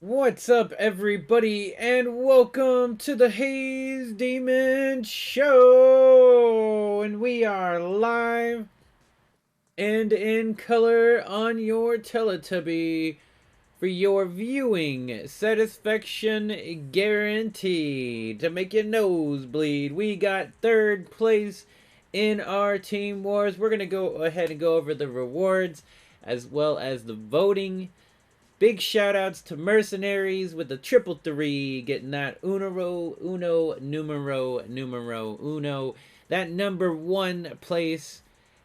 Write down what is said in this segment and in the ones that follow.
What's up, everybody, and welcome to the Haze Demon Show! And we are live and in color on your Teletubby for your viewing satisfaction guaranteed to make your nose bleed. We got third place in our Team Wars. We're going to go ahead and go over the rewards as well as the voting. Big shout outs to Mercenaries with the triple three, getting that numero uno, that number one place,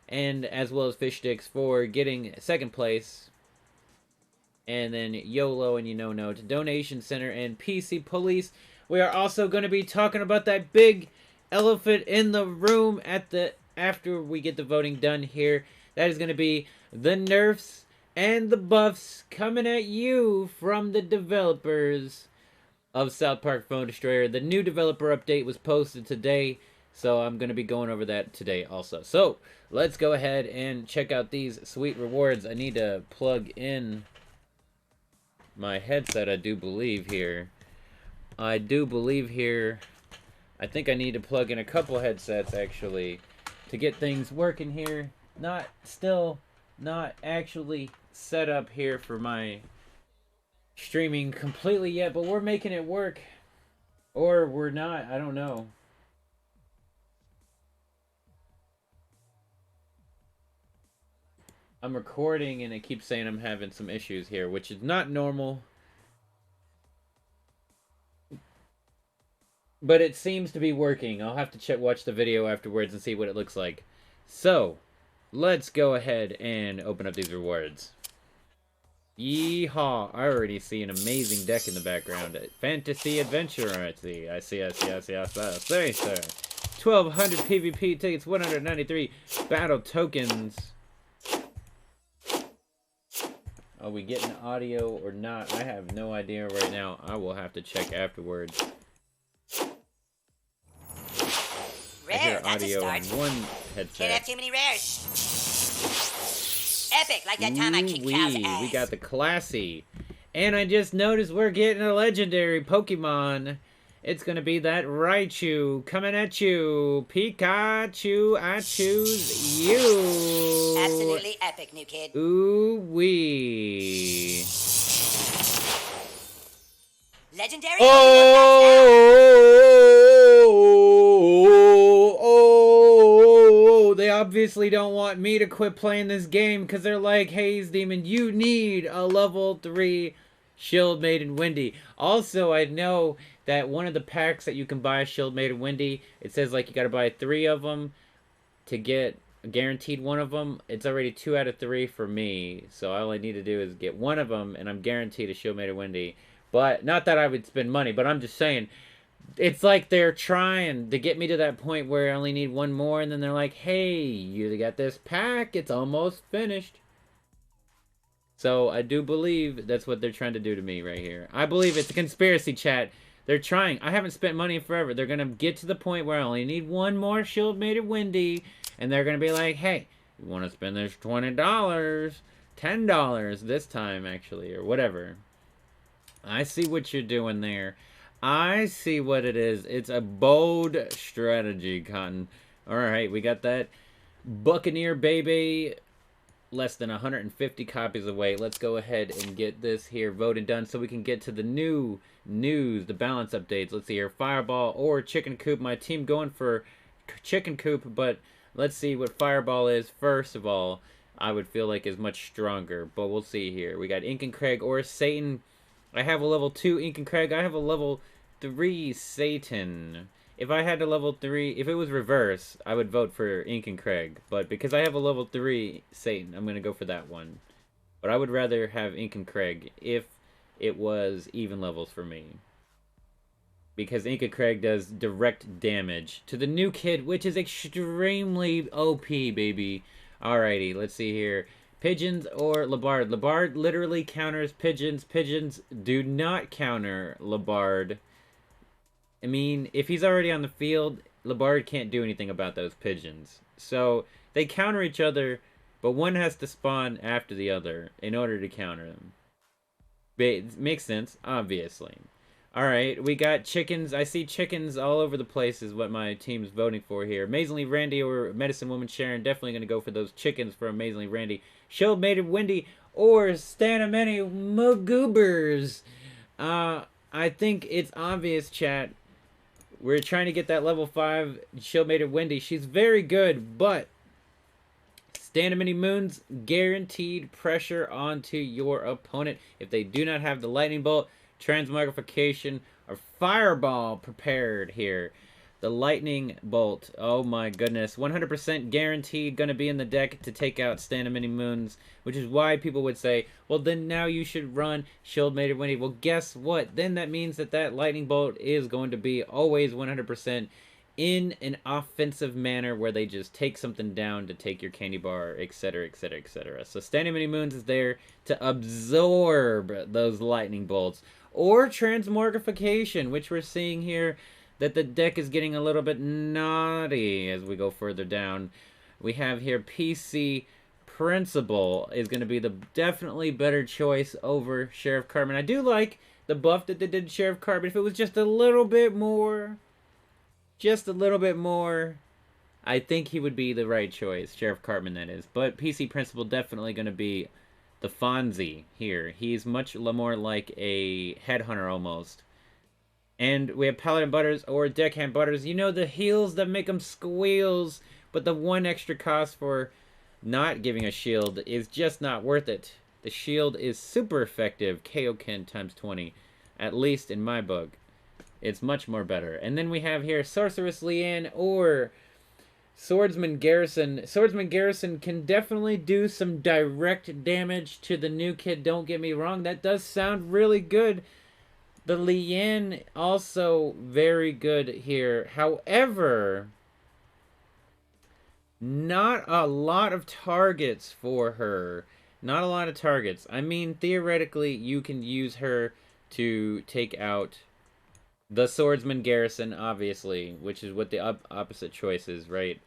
and as well as Fish Sticks for getting second place. And then YOLO and no to Donation Center and PC Police. We are also going to be talking about that big elephant in the room after we get the voting done here. That is going to be the nerfs and the buffs coming at you from the developers of South Park Phone Destroyer. The new developer update was posted today, so I'm going to be going over that today also. So let's go ahead and check out these sweet rewards. I need to plug in my headset, I do believe here. I think I need to plug in a couple headsets actually to get things working here. Not actually set up here for my streaming completely yet, but we're making it work. Or we're not, I don't know. I'm recording and it keeps saying I'm having some issues here, which is not normal. But it seems to be working. I'll have to watch the video afterwards and see what it looks like. So, let's go ahead and open up these rewards. Yeehaw! I already see an amazing deck in the background. Fantasy Adventure, I see. Sorry, sir. 1,200 PvP tickets, 193 battle tokens. Are we getting audio or not? I have no idea right now. I will have to check afterwards. Rare, I hear that's audio a on start. one headset. Can't have too many rares. Epic, like that time I kicked Cal's ass. We got the classy. And I just noticed we're getting a legendary Pokemon. It's gonna be that Raichu coming at you. Pikachu, I choose you. Absolutely epic, new kid. Ooh-wee. Legendary Oh, they obviously don't want me to quit playing this game because they're like, Haze Demon, you need a level 3 Shield Maiden Windy. Also, I know that one of the packs that you can buy Shield Maiden Windy, it says like you gotta buy 3 of them to get guaranteed one of them. It's already 2 out of 3 for me, so all I need to do is get one of them and I'm guaranteed a Shield Maiden Windy. But not that I would spend money, but I'm just saying, it's like they're trying to get me to that point where I only need one more, and then they're like, hey, you got this pack, it's almost finished. So I do believe that's what they're trying to do to me right here. I believe it's a conspiracy, chat. They're trying. I haven't spent money forever. They're going to get to the point where I only need one more Shield Maiden Windy, and they're going to be like, hey, you want to spend this $20, $10 this time, actually, or whatever. I see what you're doing there. I see what it is. It's a bold strategy, Cotton. Alright, we got that Buccaneer baby. Less than 150 copies away. Let's go ahead and get this here voted done so we can get to the new news, the balance updates. Let's see here. Fireball or Chicken Coop. My team going for Chicken Coop, but let's see what Fireball is. First of all, I would feel like is much stronger, but we'll see here. We got Ink and Craig or Satan. I have a level 2 Ink and Craig. I have a level 3 Satan. If I had a level 3, if it was reverse, I would vote for Ink and Craig. But because I have a level 3 Satan, I'm going to go for that one. But I would rather have Ink and Craig if it was even levels for me. Because Ink and Craig does direct damage to the new kid, which is extremely OP, baby. Alrighty, let's see here. Pigeons or Labard. Labard literally counters pigeons. Pigeons do not counter Labard. I mean, if he's already on the field, Labard can't do anything about those pigeons. So, they counter each other, but one has to spawn after the other in order to counter them. Makes sense, obviously. All right, we got chickens. I see chickens all over the place is what my team's voting for here. Amazingly Randy or Medicine Woman Sharon, definitely going to go for those chickens for Amazingly Randy. Shield Mated Wendy or Stanamany Magoobers. I think it's obvious, chat. We're trying to get that level 5 Shield Mated Wendy. She's very good, but Stand Many Moons, guaranteed pressure onto your opponent. If they do not have the Lightning Bolt, Transmogrification, or Fireball prepared here. The Lightning Bolt, oh my goodness. 100% guaranteed going to be in the deck to take out Stand Many Moons, which is why people would say, well, then now you should run Shield Mated Winnie. Well, guess what? Then that means that that Lightning Bolt is going to be always 100% in an offensive manner where they just take something down to take your candy bar, etc., etc., etc. So Standing Many Moons is there to absorb those lightning bolts. Or Transmogrification, which we're seeing here that the deck is getting a little bit naughty as we go further down. We have here PC Principal is going to be the definitely better choice over Sheriff Cartman. I do like the buff that they did Sheriff Cartman. If it was just a little bit more... I think he would be the right choice. Sheriff Cartman, that is. But PC Principal definitely going to be the Fonzie here. He's much more like a headhunter almost. And we have Paladin Butters or Deckhand Butters. You know, the heals that make them squeals. But the one extra cost for not giving a shield is just not worth it. The shield is super effective. Kaioken times 20. At least in my book. It's much more better. And then we have here Sorceress Leanne or Swordsman Garrison. Swordsman Garrison can definitely do some direct damage to the new kid. Don't get me wrong. That does sound really good. The Leanne also very good here. However, not a lot of targets for her. Not a lot of targets. I mean, theoretically, you can use her to take out the Swordsman Garrison, obviously, which is what the opposite choice is, right?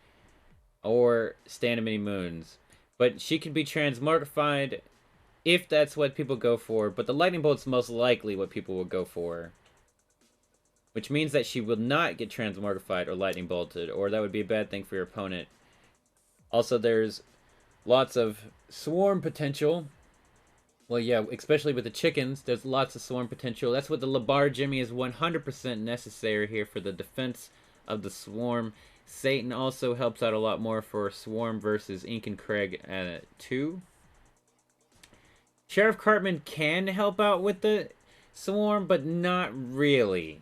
Or Stand Many Moons. But she can be transmogrified if that's what people go for. But the Lightning Bolt's most likely what people will go for. Which means that she will not get transmogrified or Lightning Bolted, or that would be a bad thing for your opponent. Also, there's lots of swarm potential. Well, yeah, especially with the chickens, there's lots of swarm potential. That's what the Labar Jimmy is 100% necessary here for the defense of the swarm. Satan also helps out a lot more for swarm versus Ink and Craig at 2. Sheriff Cartman can help out with the swarm, but not really.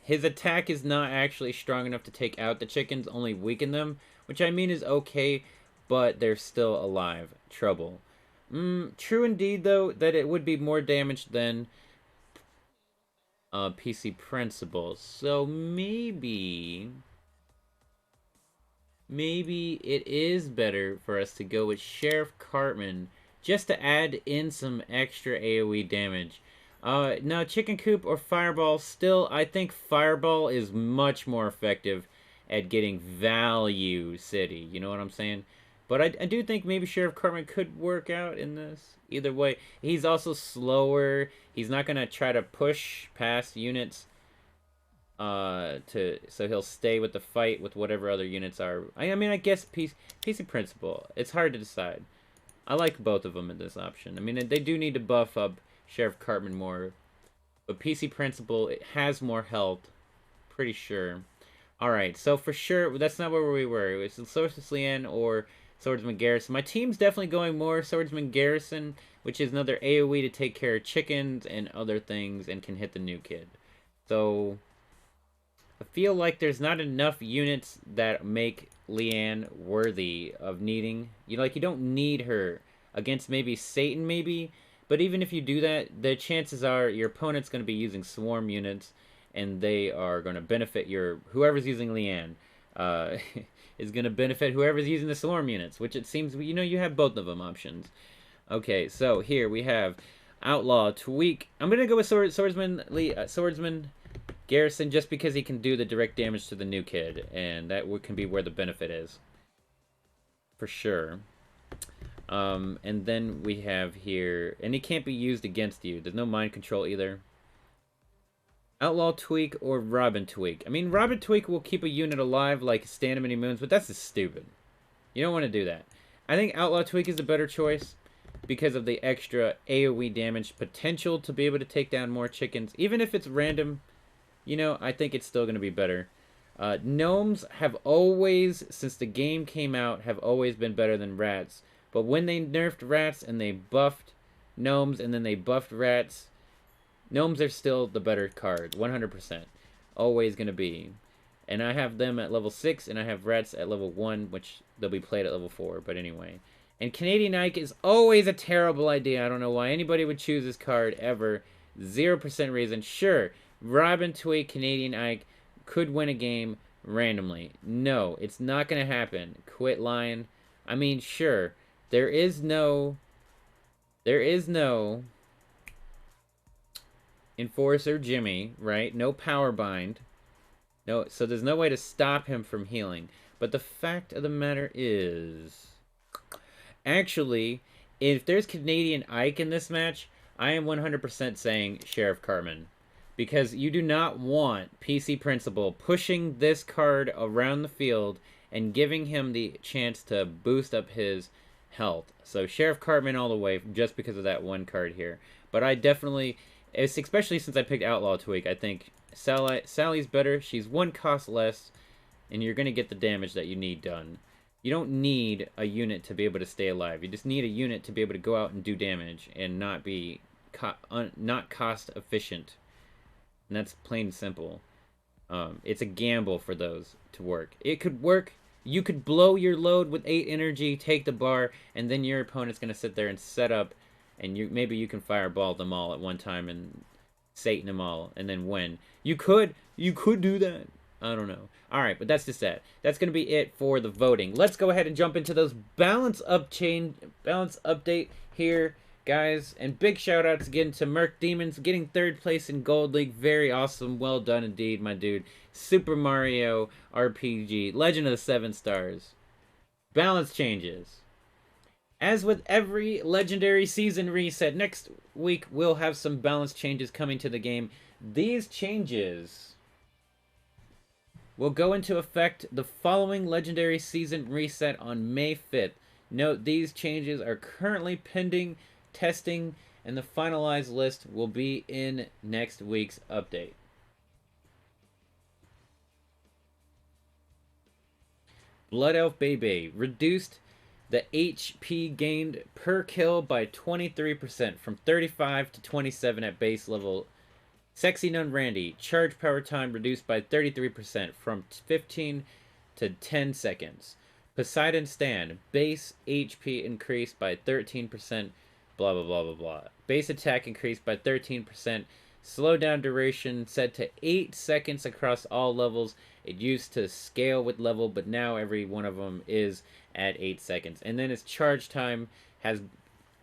His attack is not actually strong enough to take out the chickens, only weaken them, which I mean is okay, but they're still alive. Trouble. True indeed, though, that it would be more damage than PC Principal. So maybe it is better for us to go with Sheriff Cartman just to add in some extra AoE damage. Now, Chicken Coop or Fireball, still, I think Fireball is much more effective at getting value city. You know what I'm saying? But I do think maybe Sheriff Cartman could work out in this. Either way, he's also slower. He's not going to try to push past units. So he'll stay with the fight with whatever other units are. I mean, I guess PC Principal. It's hard to decide. I like both of them in this option. I mean, they do need to buff up Sheriff Cartman more. But PC Principal, it has more health. Pretty sure. Alright, so for sure, that's not where we were. It was Sorceress Leanne or Swordsman Garrison. My team's definitely going more Swordsman Garrison, which is another AoE to take care of chickens and other things and can hit the new kid. So, I feel like there's not enough units that make Leanne worthy of needing. You don't need her against maybe Satan, maybe. But even if you do that, the chances are your opponent's going to be using swarm units, and they are going to benefit whoever's using Leanne. Is going to benefit whoever's using the swarm units, which it seems, you have both of them options. Okay, so here we have Outlaw, Tweak. I'm going to go with Swordsman Garrison just because he can do the direct damage to the new kid, and that can be where the benefit is. For sure. And then we have here, and it can't be used against you. There's no mind control either. Outlaw Tweak or Robin Tweak. I mean, Robin Tweak will keep a unit alive like Stand Many Moons, but that's just stupid. You don't want to do that. I think Outlaw Tweak is a better choice because of the extra AoE damage potential to be able to take down more chickens. Even if it's random, you know, I think it's still going to be better. Gnomes have always, since the game came out, have always been better than rats. But when they nerfed rats and they buffed gnomes and then they buffed rats, gnomes are still the better card, 100%. Always going to be. And I have them at level 6, and I have rats at level 1, which they'll be played at level 4, but anyway. And Canadian Ike is always a terrible idea. I don't know why anybody would choose this card ever. 0% reason. Sure, Robin Tweak, Canadian Ike could win a game randomly. No, it's not going to happen. Quit lying. I mean, sure, there is no Enforcer Jimmy, right? No power bind. No, so there's no way to stop him from healing. But the fact of the matter is, actually, if there's Canadian Ike in this match, I am 100% saying Sheriff Cartman. Because you do not want PC Principal pushing this card around the field and giving him the chance to boost up his health. So Sheriff Cartman all the way, just because of that one card here. But I definitely, especially since I picked Outlaw Tweak, I think Sally's better. She's one cost less, and you're going to get the damage that you need done. You don't need a unit to be able to stay alive. You just need a unit to be able to go out and do damage and not be not cost efficient. And that's plain and simple. It's a gamble for those to work. It could work. You could blow your load with 8 energy, take the bar, and then your opponent's going to sit there and set up, and maybe you can fireball them all at one time and Satan them all, and then win. You could do that. I don't know. Alright, but that's just that. That's going to be it for the voting. Let's go ahead and jump into those balance update here, guys. And big shout outs again to Merc Demons getting 3rd place in Gold League. Very awesome. Well done indeed, my dude. Super Mario RPG. Legend of the 7 Stars. Balance changes. As with every legendary season reset, next week we'll have some balance changes coming to the game. These changes will go into effect the following legendary season reset on May 5th. Note, these changes are currently pending testing, and the finalized list will be in next week's update. Blood Elf Bebe reduced the HP gained per kill by 23%, from 35 to 27 at base level. Sexy Nun Randy, charge power time reduced by 33%, from 15 to 10 seconds. Poseidon Stan, base HP increased by 13%, blah blah blah blah blah. Base attack increased by 13%. Slowdown duration set to 8 seconds across all levels. It used to scale with level, but now every one of them is at 8 seconds. And then its charge time has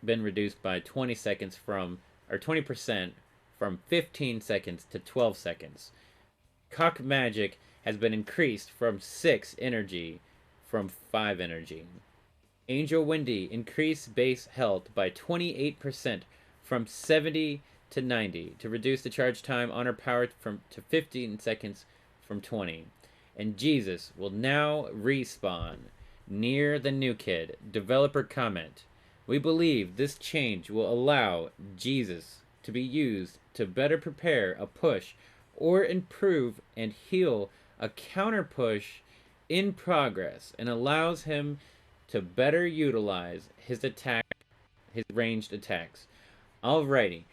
been reduced by 20 seconds from, or 20%, from 15 seconds to 12 seconds. Cock Magic has been increased from 6 energy from 5 energy. Angel Wendy increased base health by 28% from 70 to 90 to reduce the charge time on her power to 15 seconds from 20. And Jesus will now respawn near the new kid. Developer comment: we believe this change will allow Jesus to be used to better prepare a push or improve and heal a counter push in progress, and allows him to better utilize his ranged attacks. Alrighty.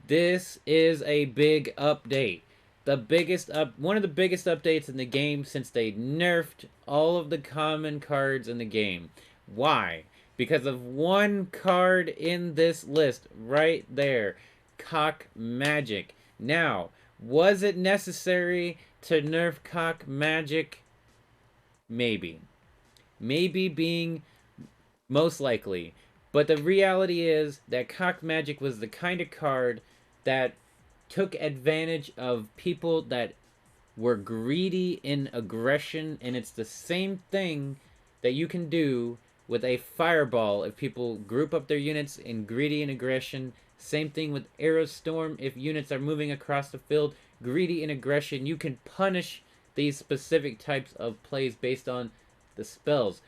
This is a big update. One of the biggest updates in the game since they nerfed all of the common cards in the game. Why? Because of one card in this list right there. Cock Magic. Now, was it necessary to nerf Cock Magic? Maybe. Maybe being most likely. But the reality is that Cock Magic was the kind of card that took advantage of people that were greedy in aggression, and it's the same thing that you can do with a fireball if people group up their units in greedy and aggression. Same thing with arrow storm. If units are moving across the field, greedy and aggression, you can punish these specific types of plays based on the spells.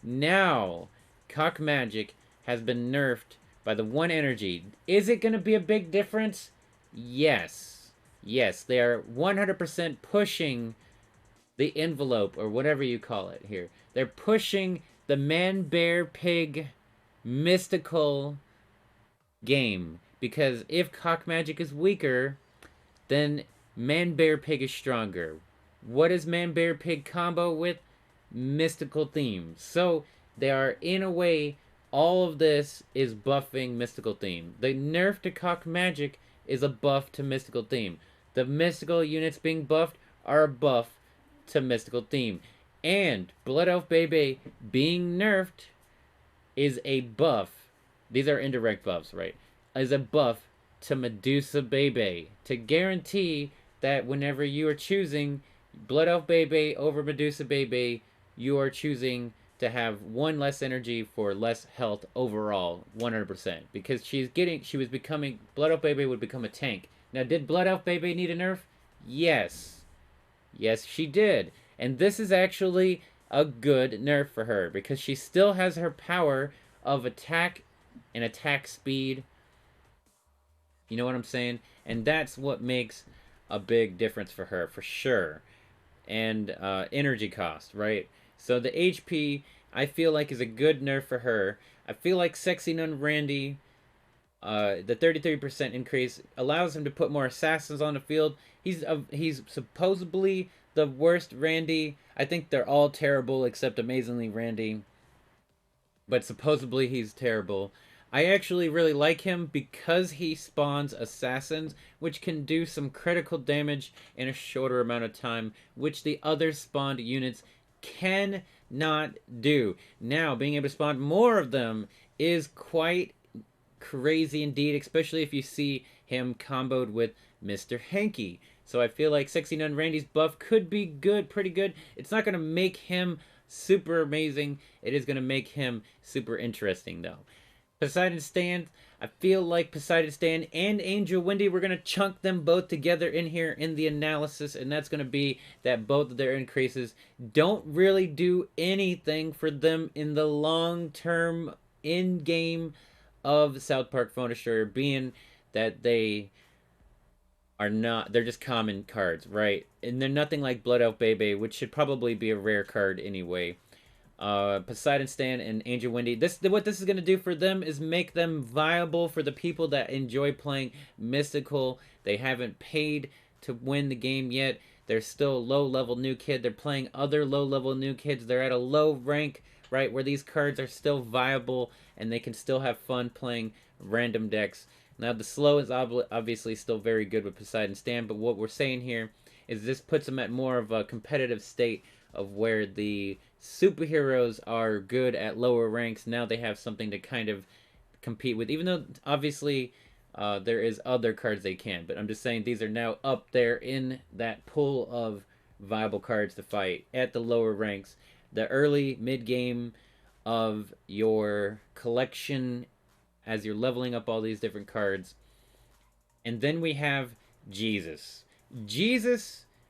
Now, Cock Magic has been nerfed by the one energy. Is it going to be a big difference? Yes. Yes, they are 100% pushing the envelope, or whatever you call it here. They're pushing the man, bear, pig, mystical game. Because if Cock Magic is weaker, then man, bear, pig is stronger. What is man, bear, pig combo with? Mystical theme. So they are, in a way, all of this is buffing mystical theme. The nerf to Cock Magic is a buff to mystical theme. The mystical units being buffed are a buff to mystical theme. And Blood Elf Bebe being nerfed is a buff. These are indirect buffs, right? Is a buff to Medusa Bebe to guarantee that whenever you are choosing Blood Elf Bebe over Medusa Bebe, you are choosing to have one less energy for less health overall, 100%. Because she was becoming, Blood Elf Bebe would become a tank. Now, did Blood Elf Bebe need a nerf? Yes. Yes, she did. And this is actually a good nerf for her, because she still has her power of attack and attack speed. You know what I'm saying? And that's what makes a big difference for her, for sure. And energy cost, right? So the HP, I feel like, is a good nerf for her. I feel like Sexy Nun Randy, the 33% increase allows him to put more assassins on the field. He's supposedly the worst Randy. I think they're all terrible except Amazingly Randy. But supposedly he's terrible. I actually really like him because he spawns assassins, which can do some critical damage in a shorter amount of time, which the other spawned units cannot do. Now, being able to spawn more of them is quite crazy indeed, especially if you see him comboed with Mr. Hanky. So I feel like Sexy Nun Randy's buff could be good, pretty good. It's not going to make him super amazing. It is going to make him super interesting, though. Poseidon Stand, I feel like Poseidon Stand and Angel Wendy, we're going to chunk them both together in here in the analysis, and that's going to be that both of their increases don't really do anything for them in the long-term in-game of South Park Phone Destroyer, being that they are not, they're just common cards, right? And they're nothing like Blood Elf Bebe, which should probably be a rare card anyway. Poseidon Stan and Angel Wendy. What this is going to do for them is make them viable for the people that enjoy playing Mystical. They haven't paid to win the game yet. They're still low-level new kid. They're playing other low-level new kids. They're at a low rank, right, where these cards are still viable and they can still have fun playing random decks. Now, the slow is obviously still very good with Poseidon Stan, but what we're saying here is this puts them at more of a competitive state of where the superheroes are good at lower ranks. Now they have something to kind of compete with, even though obviously there is other cards they can, but I'm just saying these are now up there in that pool of viable cards to fight at the lower ranks, the early mid-game of your collection as you're leveling up all these different cards. And then we have Jesus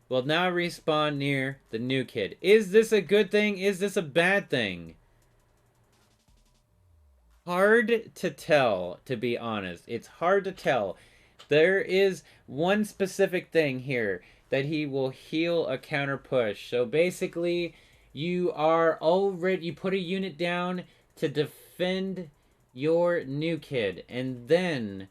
will now respawn near the new kid. Is this a good thing? Is this a bad thing? Hard to tell, to be honest. It's hard to tell. There is one specific thing here, that he will heal a counter push. So basically, you put a unit down to defend your new kid, and then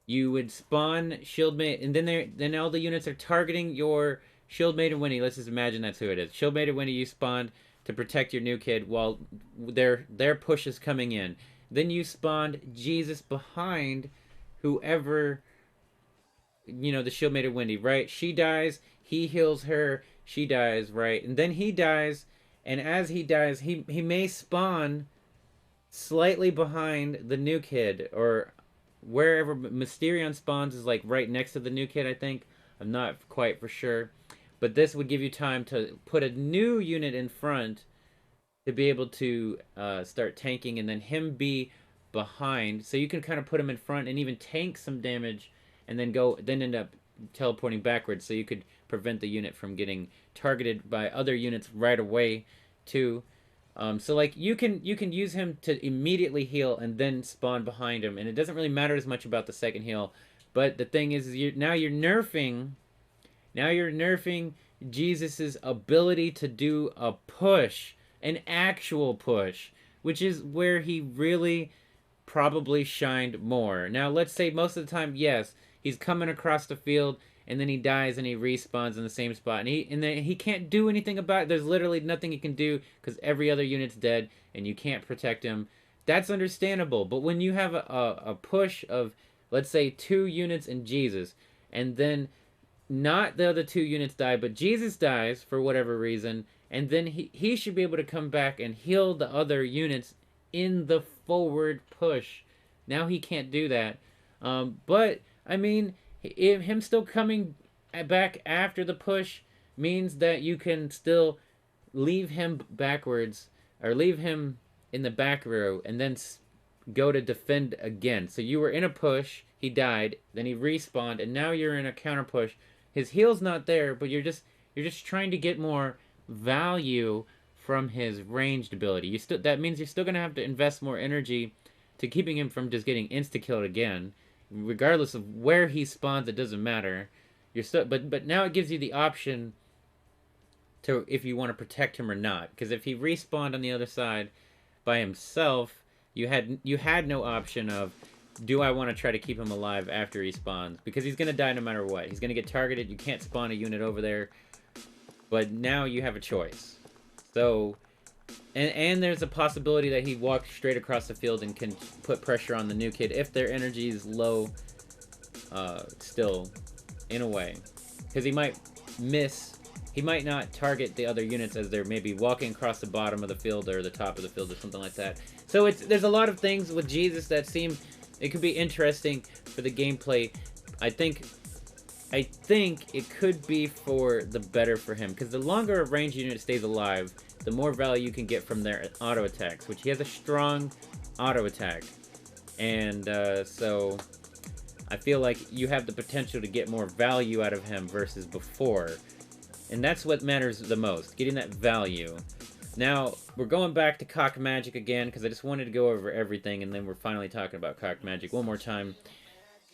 you would spawn Shieldmate, and then all the units are targeting your Shieldmate and Winnie. Let's just imagine that's who it is. Shieldmate and Winnie, you spawned to protect your new kid while their push is coming in. Then you spawned Jesus behind whoever, you know, the Shieldmate and Winnie, right? She dies, he heals her, she dies, right? And then he dies, and as he dies, he may spawn slightly behind the new kid, or wherever Mysterion spawns is like right next to the new kid, I think. I'm not quite for sure. But this would give you time to put a new unit in front to be able to start tanking, and then him be behind, so you can kind of put him in front and even tank some damage, and then end up teleporting backwards, so you could prevent the unit from getting targeted by other units right away, too. So like you can use him to immediately heal and then spawn behind him, and it doesn't really matter as much about the second heal. But the thing is now you're nerfing Jesus's ability to do a push, an actual push, which is where he really probably shined more. Now, let's say most of the time, yes, he's coming across the field and then he dies and he respawns in the same spot, and then he can't do anything about it. There's literally nothing he can do because every other unit's dead and you can't protect him. That's understandable. But when you have a push of, let's say, 2 units in Jesus, and then not the other 2 units die, but Jesus dies for whatever reason, and then he should be able to come back and heal the other units in the forward push. Now he can't do that. But, I mean, him still coming back after the push means that you can still leave him backwards, or leave him in the back row, and then go to defend again. So you were in a push, he died, then he respawned, and now you're in a counter push. His heal's not there, but you're just trying to get more value from his ranged ability. That means you're still gonna have to invest more energy to keeping him from just getting insta-killed again. Regardless of where he spawns, it doesn't matter. You're still, but now it gives you the option to, if you want to protect him or not. Because if he respawned on the other side by himself, you had no option of, do I want to try to keep him alive after he spawns? Because he's gonna die no matter what. He's gonna get targeted. You can't spawn a unit over there. But now you have a choice. So, and there's a possibility that he walks straight across the field and can put pressure on the new kid if their energy is low, still, in a way. Because he might miss, he might not target the other units as they're maybe walking across the bottom of the field or the top of the field or something like that. So there's a lot of things with Jesus that seem, it could be interesting for the gameplay. I think it could be for the better for him, because the longer a ranged unit stays alive, the more value you can get from their auto attacks, which he has a strong auto attack. And so I feel like you have the potential to get more value out of him versus before. And that's what matters the most, getting that value. Now, we're going back to Cock Magic again, because I just wanted to go over everything, and then we're finally talking about Cock Magic one more time.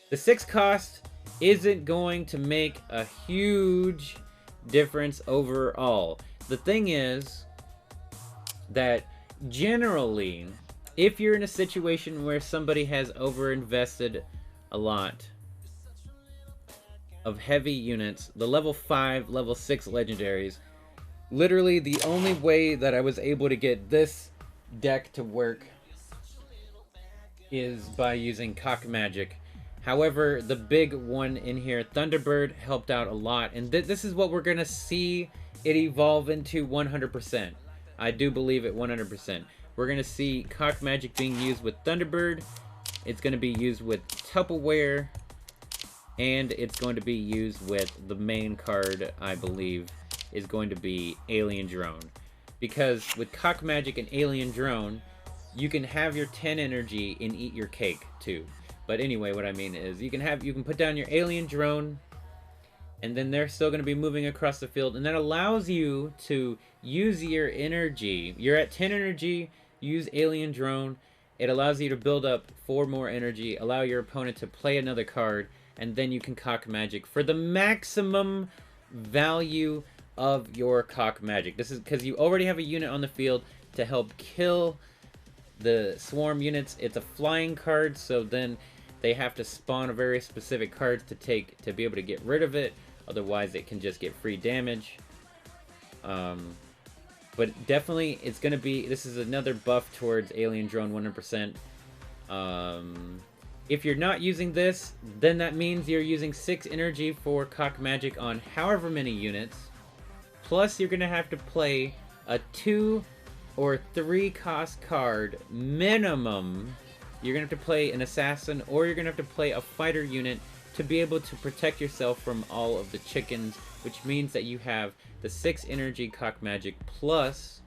The 6 cost isn't going to make a huge difference overall. The thing is that generally, if you're in a situation where somebody has overinvested a lot of heavy units, the level 5, level 6 legendaries, literally the only way that I was able to get this deck to work is by using Cock Magic. However, the big one in here, Thunderbird, helped out a lot, and this is what we're gonna see it evolve into 100%. I do believe it 100%. We're gonna see Cock Magic being used with Thunderbird. It's gonna be used with Tupperware, and it's going to be used with the main card, I believe, is going to be Alien Drone. Because with Cock Magic and Alien Drone, you can have your 10 energy and eat your cake too. But anyway, what I mean is you can put down your Alien Drone, and then they're still going to be moving across the field, and that allows you to use your energy. You're at 10 energy, use Alien Drone. It allows you to build up 4 more energy, allow your opponent to play another card, and then you can Cock Magic for the maximum value of your Cock Magic. This is because you already have a unit on the field to help kill the swarm units. It's a flying card, so then they have to spawn a very specific card to be able to get rid of it. Otherwise, it can just get free damage. But definitely, it's going to be... This is another buff towards Alien Drone 100%. If you're not using this, then that means you're using 6 energy for Cock Magic on however many units. Plus, you're going to have to play a 2 or 3 cost card minimum. You're going to have to play an assassin, or you're going to have to play a fighter unit to be able to protect yourself from all of the chickens, which means that you have the 6 energy Cock Magic plus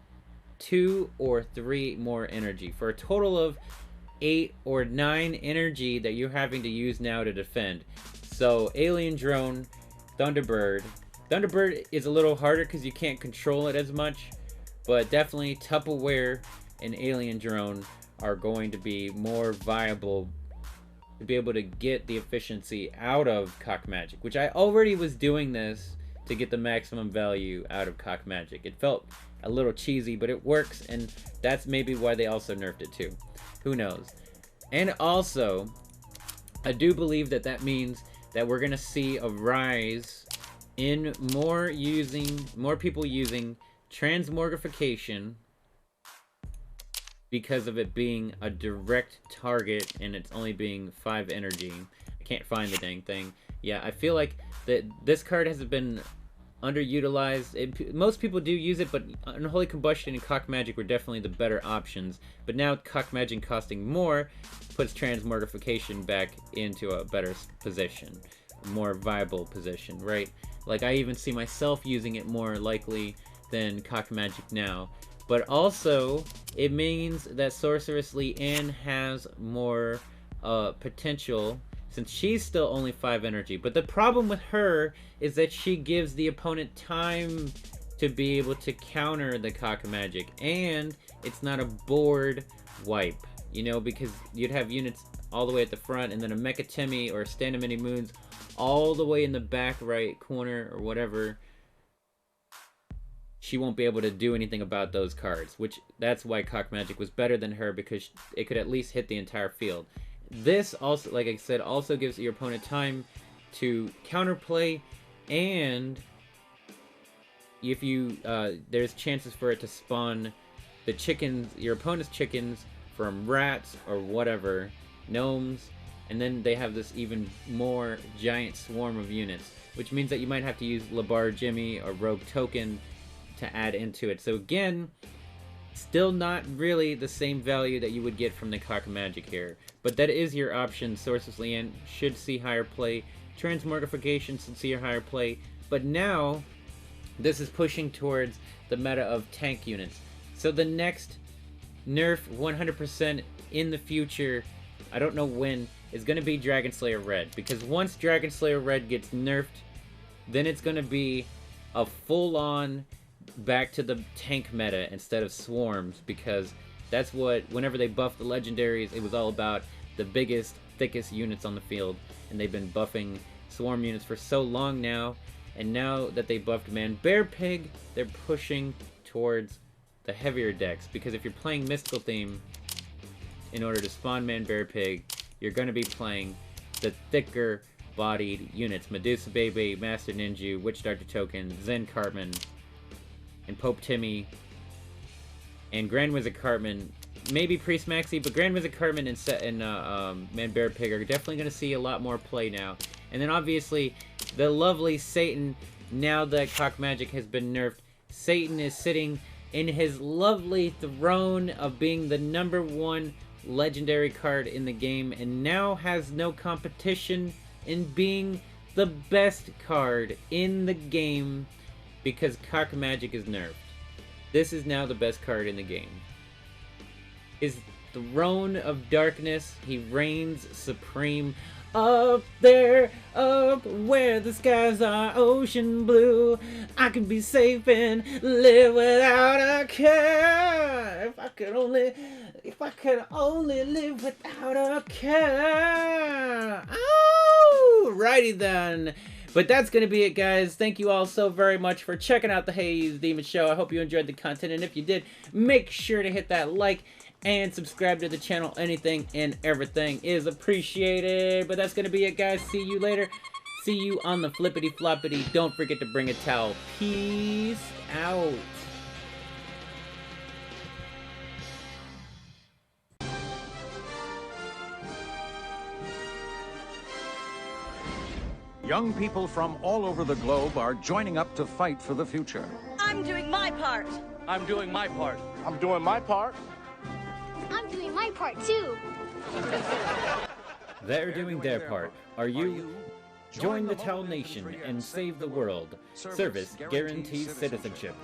2 or 3 more energy for a total of 8 or 9 energy that you're having to use now to defend. So Alien Drone, Thunderbird. Thunderbird is a little harder because you can't control it as much, but definitely Tupperware and Alien Drone are going to be more viable to be able to get the efficiency out of Cock Magic, which I already was doing this to get the maximum value out of Cock Magic. It felt a little cheesy, but it works, and that's maybe why they also nerfed it too. Who knows? And also, I do believe that that means that we're gonna see a rise in more people using transmogrification because of it being a direct target and it's only being 5 energy. I can't find the dang thing. Yeah, I feel like that this card has been underutilized. Most people do use it, but Unholy Combustion and Cock Magic were definitely the better options. But now Cock Magic costing more puts transmogrification back into a better position, a more viable position, right? Like, I even see myself using it more likely than Cock Magic now. But also, it means that Sorceress Leanne has more potential, since she's still only 5 energy. But the problem with her is that she gives the opponent time to be able to counter the Cock Magic. And it's not a board wipe, you know, because you'd have units all the way at the front and then a Mecha Timmy or a Stand of Many Moons all the way in the back right corner or whatever. She won't be able to do anything about those cards, which that's why Cock Magic was better than her, because it could at least hit the entire field. This also, like I said, also gives your opponent time to counterplay, and if you there's chances for it to spawn the chickens, your opponent's chickens, from rats or whatever, gnomes, and then they have this even more giant swarm of units, which means that you might have to use Labar Jimmy or Rogue Token to add into it. So again, still not really the same value that you would get from the Cock Magic here, but that is your option. Sorceress Leanne should see higher play, Transmogrification should see a higher play, but now this is pushing towards the meta of tank units. So the next nerf 100% in the future, I don't know when, is going to be Dragon Slayer Red, because once Dragon Slayer Red gets nerfed, then it's going to be a full-on back to the tank meta instead of swarms, because that's what, whenever they buffed the legendaries, it was all about the biggest, thickest units on the field, and they've been buffing swarm units for so long now, and now that they buffed Man Bear Pig, they're pushing towards the heavier decks, because if you're playing Mystical Theme, in order to spawn Man Bear Pig, you're going to be playing the thicker bodied units, Medusa Baby, Master Ninja, Witch Doctor Token, Zen Cartman, and Pope Timmy, and Grand Wizard Cartman, maybe Priest Maxi, but Grand Wizard Cartman and Man Bear Pig are definitely going to see a lot more play now. And then obviously, the lovely Satan, now that Cock Magic has been nerfed, Satan is sitting in his lovely throne of being the #1 legendary card in the game, and now has no competition in being the best card in the game, because Cock Magic is nerfed. This is now the best card in the game. His throne of darkness, he reigns supreme up there, up where the skies are ocean blue. I can be safe and live without a care. If I could only live without a care. Oh, righty then. But that's going to be it, guys. Thank you all so very much for checking out the Haze Demon Show. I hope you enjoyed the content, and if you did, make sure to hit that like and subscribe to the channel. Anything and everything is appreciated. But that's going to be it, guys. See you later. See you on the flippity floppity. Don't forget to bring a towel. Peace out. Young people from all over the globe are joining up to fight for the future. I'm doing my part. I'm doing my part. I'm doing my part. I'm doing my part too. They're doing their part. Are you? Join the Towel Nation and save the world. Service guarantees citizenship.